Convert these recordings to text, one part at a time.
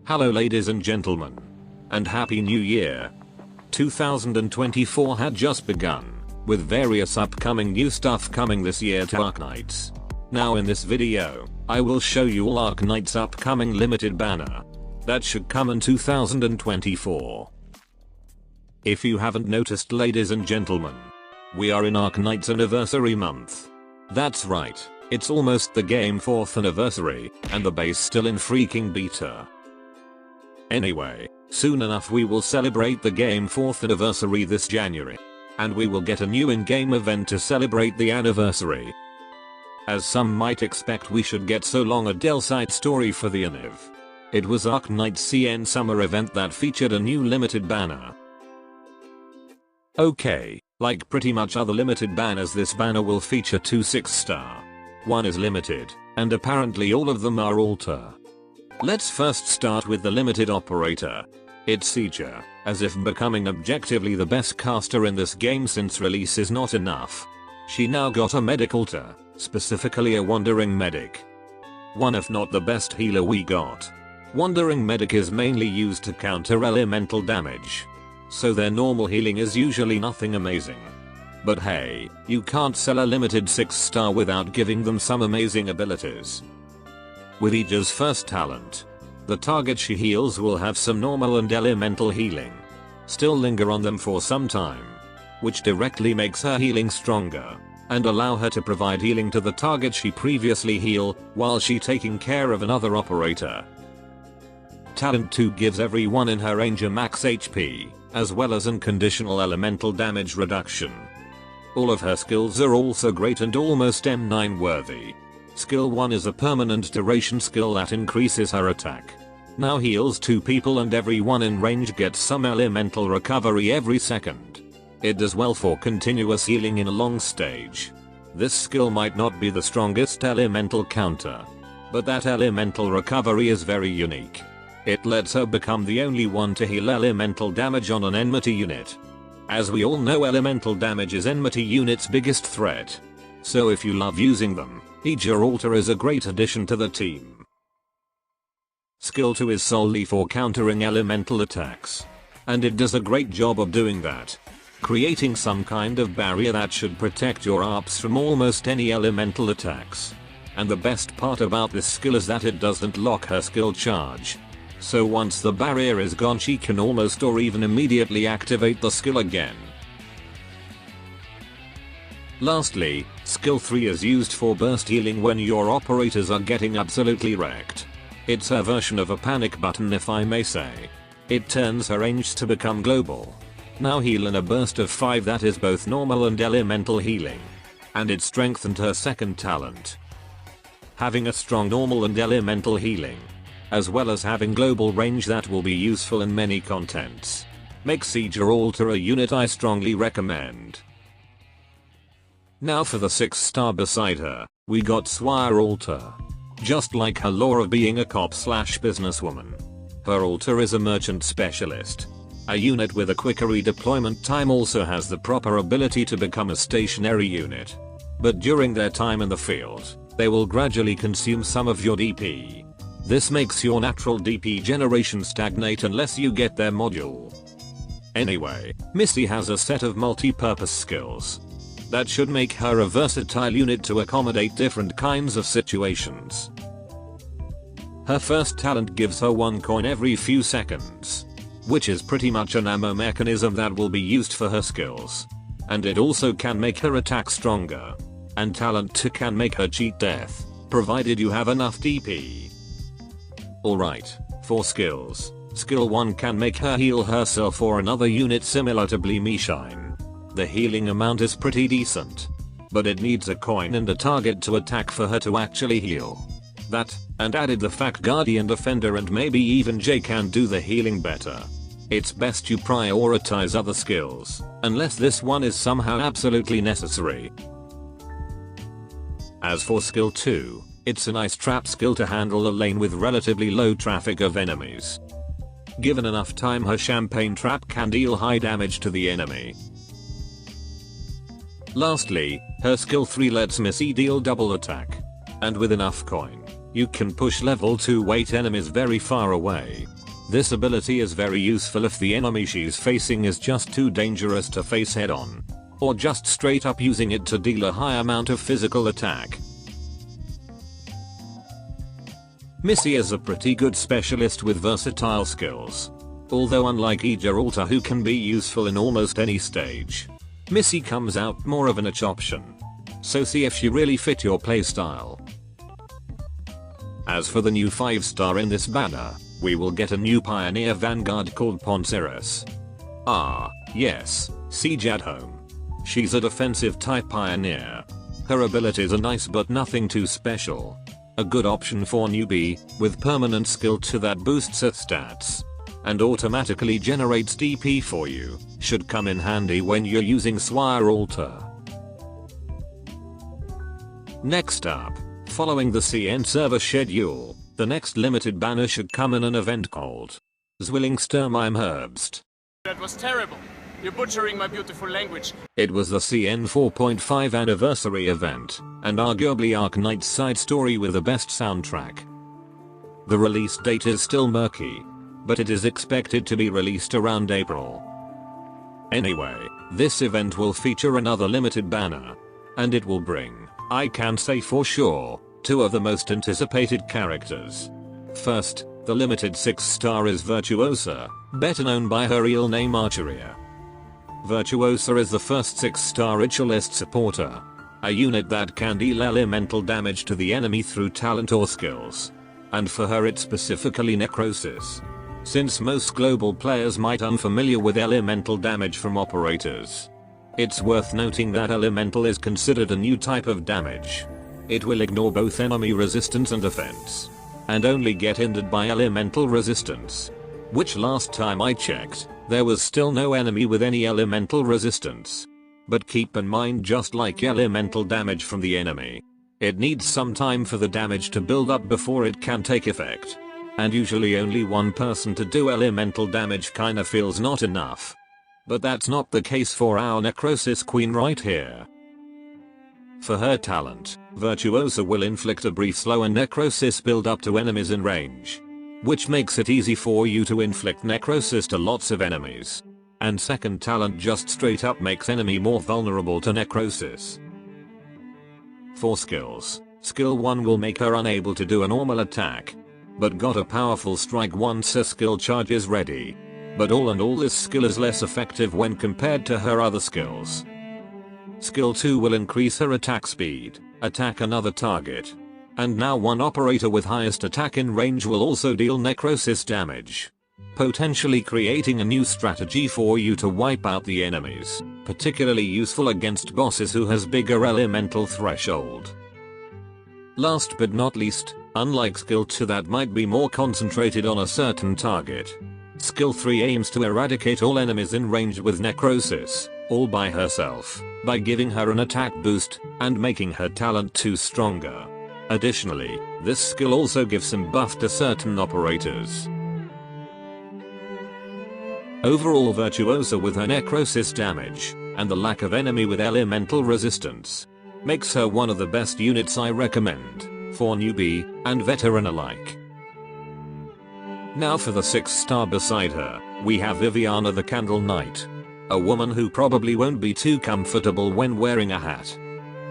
Hello ladies and gentlemen. And Happy New Year. 2024 had just begun, with various upcoming new stuff coming this year to Arknights. Now in this video, I will show you all Arknights upcoming limited banner that should come in 2024. If you haven't noticed ladies and gentlemen, we are in Arknights anniversary month. That's right, it's almost the game 4th anniversary, and the base still in freaking beta. Anyway, soon enough we will celebrate the game 4th anniversary this January. And we will get a new in-game event to celebrate the anniversary. As some might expect, we should get so long Adele side story for the anniv. It was Arknights CN summer event that featured a new limited banner. Okay, like pretty much other limited banners, this banner will feature 2 6-star. One is limited, and apparently all of them are altar. Let's first start with the limited operator. It's Sieger, as if becoming objectively the best caster in this game since release is not enough. She now got a medic altar, specifically a wandering medic. One if not the best healer we got. Wandering medic is mainly used to counter elemental damage, so their normal healing is usually nothing amazing. But hey, you can't sell a limited 6-star without giving them some amazing abilities. With Sieger's first talent, the target she heals will have some normal and elemental healing still linger on them for some time, which directly makes her healing stronger and allow her to provide healing to the target she previously healed while she taking care of another operator. Talent 2 gives everyone in her range a max HP, as well as unconditional elemental damage reduction. All of her skills are also great and almost M9 worthy. Skill 1 is a permanent duration skill that increases her attack. Now heals 2 people and everyone in range gets some elemental recovery every second. It does well for continuous healing in a long stage. This skill might not be the strongest elemental counter, but that elemental recovery is very unique. It lets her become the only one to heal elemental damage on an enmity unit. As we all know, elemental damage is enmity unit's biggest threat. So if you love using them, Sieger altar is a great addition to the team. Skill 2 is solely for countering elemental attacks, and it does a great job of doing that, creating some kind of barrier that should protect your ARPs from almost any elemental attacks. And the best part about this skill is that it doesn't lock her skill charge. So once the barrier is gone, she can almost or even immediately activate the skill again. Lastly, skill 3 is used for burst healing when your operators are getting absolutely wrecked. It's her version of a panic button, if I may say. It turns her range to become global. Now heal in a burst of 5 that is both normal and elemental healing. And it strengthened her second talent. Having a strong normal and elemental healing, as well as having global range that will be useful in many contents, makes Sieger altar a unit I strongly recommend. Now for the 6-star beside her, we got Zwillingstürme altar. Just like her lore of being a cop/businesswoman, her altar is a merchant specialist. A unit with a quicker redeployment time also has the proper ability to become a stationary unit. But during their time in the field, they will gradually consume some of your DP. This makes your natural DP generation stagnate unless you get their module. Anyway, Missy has a set of multi-purpose skills that should make her a versatile unit to accommodate different kinds of situations. Her first talent gives her 1 coin every few seconds, which is pretty much an ammo mechanism that will be used for her skills. And it also can make her attack stronger. And talent 2 can make her cheat death, provided you have enough DP. Alright, for skills, skill 1 can make her heal herself or another unit similar to Shine. The healing amount is pretty decent, but it needs a coin and a target to attack for her to actually heal. That, and added the fact Guardian Defender and maybe even Jay can do the healing better. It's best you prioritize other skills, unless this one is somehow absolutely necessary. As for skill 2, it's a nice trap skill to handle a lane with relatively low traffic of enemies. Given enough time, her champagne trap can deal high damage to the enemy. Lastly, her skill 3 lets Missy deal double attack. And with enough coin, you can push level 2 weight enemies very far away. This ability is very useful if the enemy she's facing is just too dangerous to face head on. Or just straight up using it to deal a high amount of physical attack. Missy is a pretty good specialist with versatile skills. Although unlike Geralta, who can be useful in almost any stage, Missy comes out more of a niche option. So see if she really fit your playstyle. As for the new 5-star in this banner, we will get a new Pioneer Vanguard called Ponceres. Ah, yes, siege at home. She's a defensive type pioneer. Her abilities are nice but nothing too special. A good option for newbie, with permanent skill 2 that boosts her stats and automatically generates DP for you, should come in handy when you're using Zwillingstürme. Next up, following the CN server schedule, the next limited banner should come in an event called Zwillingstürme Herbst. That was terrible. You're butchering my beautiful language. It was the CN 4.5 anniversary event, and arguably Arknights side story with the best soundtrack. The release date is still murky, but it is expected to be released around April. Anyway, this event will feature another limited banner, and it will bring, I can say for sure, 2 of the most anticipated characters. First, the limited 6-star is Virtuosa, better known by her real name Archeria. Virtuosa is the first 6-star ritualist supporter, a unit that can deal elemental damage to the enemy through talent or skills. And for her it's specifically necrosis. Since most global players might unfamiliar with elemental damage from operators, it's worth noting that elemental is considered a new type of damage. It will ignore both enemy resistance and defense, and only get hindered by elemental resistance. Which last time I checked, there was still no enemy with any elemental resistance. But keep in mind, just like elemental damage from the enemy, it needs some time for the damage to build up before it can take effect. And usually only one person to do elemental damage kinda feels not enough. But that's not the case for our Necrosis Queen right here. For her talent, Virtuosa will inflict a brief slow and necrosis build up to enemies in range, which makes it easy for you to inflict necrosis to lots of enemies. And second talent just straight up makes enemy more vulnerable to necrosis. For skills, skill 1 will make her unable to do a normal attack, but got a powerful strike once her skill charge is ready. But all in all, this skill is less effective when compared to her other skills. Skill 2 will increase her attack speed, attack another target. And now one operator with highest attack in range will also deal necrosis damage, potentially creating a new strategy for you to wipe out the enemies, particularly useful against bosses who has bigger elemental threshold. Last but not least, unlike skill 2 that might be more concentrated on a certain target, skill 3 aims to eradicate all enemies in range with necrosis, all by herself, by giving her an attack boost and making her talent 2 stronger. Additionally, this skill also gives some buff to certain operators. Overall, Virtuosa with her necrosis damage, and the lack of enemy with elemental resistance, makes her one of the best units I recommend, for newbie and veteran alike. Now for the 6-star beside her, we have Viviana the Candle Knight. A woman who probably won't be too comfortable when wearing a hat.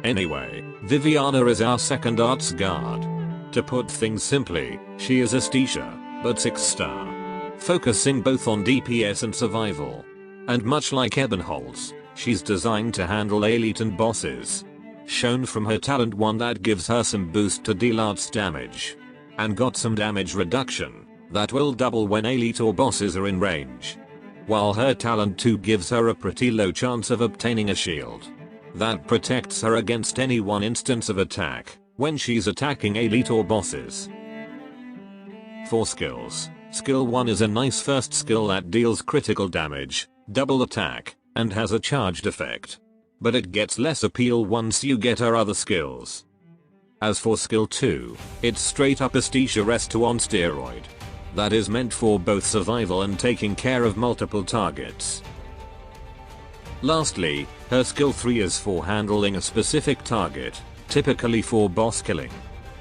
Anyway, Viviana is our second arts guard. To put things simply, she is a Stisha, but 6-star. Focusing both on DPS and survival. And much like Ebenholz, she's designed to handle elite and bosses. Shown from her talent 1 that gives her some boost to deal arts damage. And got some damage reduction, that will double when elite or bosses are in range. While her talent 2 gives her a pretty low chance of obtaining a shield that protects her against any one instance of attack when she's attacking elite or bosses. For skills, skill 1 is a nice first skill that deals critical damage, double attack, and has a charged effect. But it gets less appeal once you get her other skills. As for skill 2, it's straight up a Stisha Resto on steroid. That is meant for both survival and taking care of multiple targets. Lastly, her skill 3 is for handling a specific target, typically for boss killing.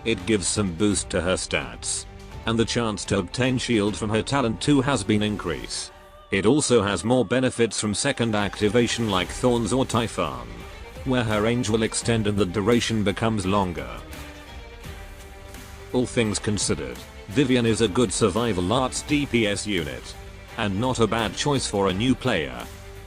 It gives some boost to her stats. and the chance to obtain shield from her talent 2 has been increased. It also has more benefits from second activation like Thorns or Typhon, where her range will extend and the duration becomes longer. All things considered, Vivian is a good survival arts DPS unit, and not a bad choice for a new player,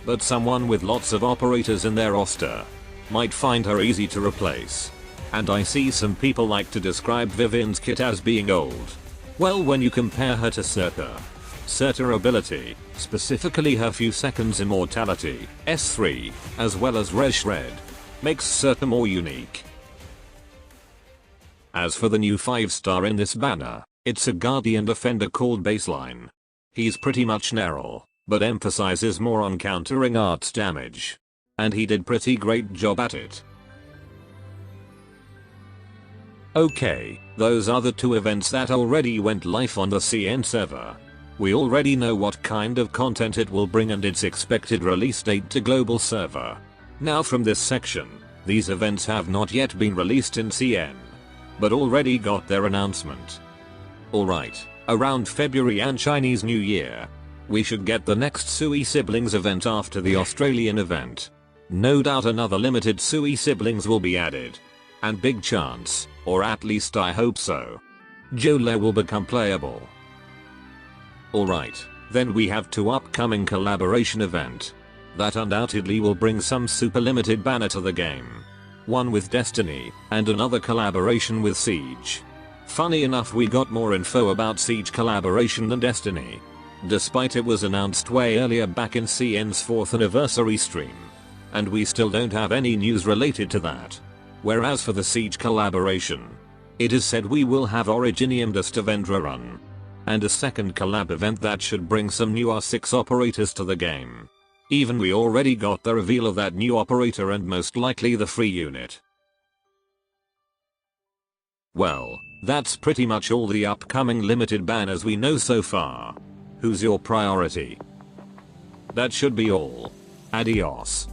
but someone with lots of operators in their roster might find her easy to replace. And I see some people like to describe Vivian's kit as being old. Well, when you compare her to Surtur ability, specifically her few seconds immortality, S3, as well as Res Shred, makes Surtur more unique. As for the new 5-star in this banner, it's a Guardian Defender called Baseline. He's pretty much Nerl, but emphasizes more on countering arts damage. And he did pretty great job at it. Okay, those are the 2 events that already went live on the CN server. We already know what kind of content it will bring and its expected release date to global server. Now from this section, these events have not yet been released in CN, but already got their announcement. Alright, around February and Chinese New Year, we should get the next Sui Siblings event after the Australian event. No doubt another limited Sui Siblings will be added. And big chance, or at least I hope so, Jolene will become playable. Alright, then we have 2 upcoming collaboration event that undoubtedly will bring some super limited banner to the game. One with Destiny, and another collaboration with Siege. Funny enough, we got more info about Siege collaboration than Destiny, despite it was announced way earlier back in CN's 4th anniversary stream. And we still don't have any news related to that. Whereas for the Siege collaboration, it is said we will have Originium Dust event run, and a second collab event that should bring some new R6 operators to the game. Even we already got the reveal of that new operator and most likely the free unit. Well, that's pretty much all the upcoming limited banners we know so far. Who's your priority? That should be all. Adios.